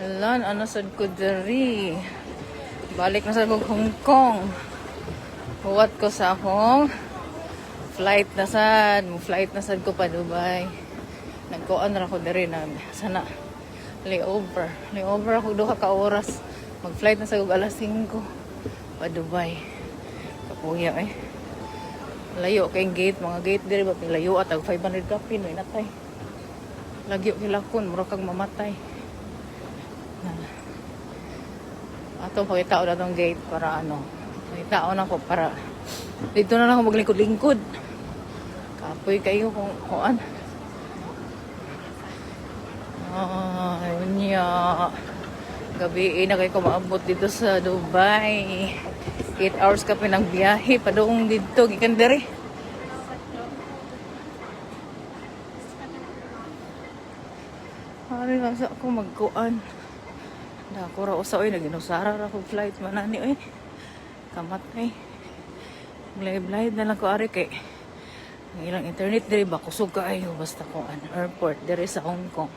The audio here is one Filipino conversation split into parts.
Lan, ano sad ko diri. Balik na sa Hong Kong. Huwat ko sa akong flight na sad. Flight na sad ko pa Dubai. Nagkuan ra ko diri na sana layover. Layover ako duha ka oras. Mag-flight na sa alas 5 pa Dubai. Kapuya eh. Layo kay gate, mga gate diri ba layo at 500 ka pin natay. Lagyo kilakon, mura kang mamatay. Ato pakitao na tong gate para ano. Pakitao na ko para dito na lang ako maglingkod-lingkod. Kapoy kayo kung kuan. Ayun niya. Gabi na kayo kumaabot dito sa Dubai. 8 hours ka pinang biyahe. Padoong dito. Gikan dere. Hari lang sa ako magkuan. Dako ra usa oy naginusara ra ko flight manani oy. Kamatay. Blay-blay na lang ko ari kay ang ilang internet diri ba kusog kaayo basta ko an airport diri sa Hong Kong.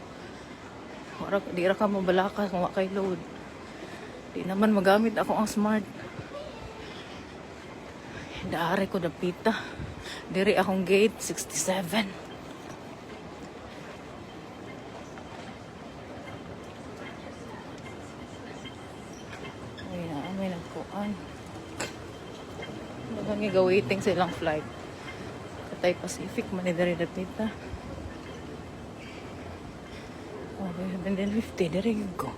Wala di ra ka mabalakas kung wa kay load. Di naman magamit ako ang smart. Daari ko dapita. Diri akong gate 67. May nagkuan. Bagang waiting sa ilang flight. Cathay Pacific, manidari na tita. Okay, 150, dari ko.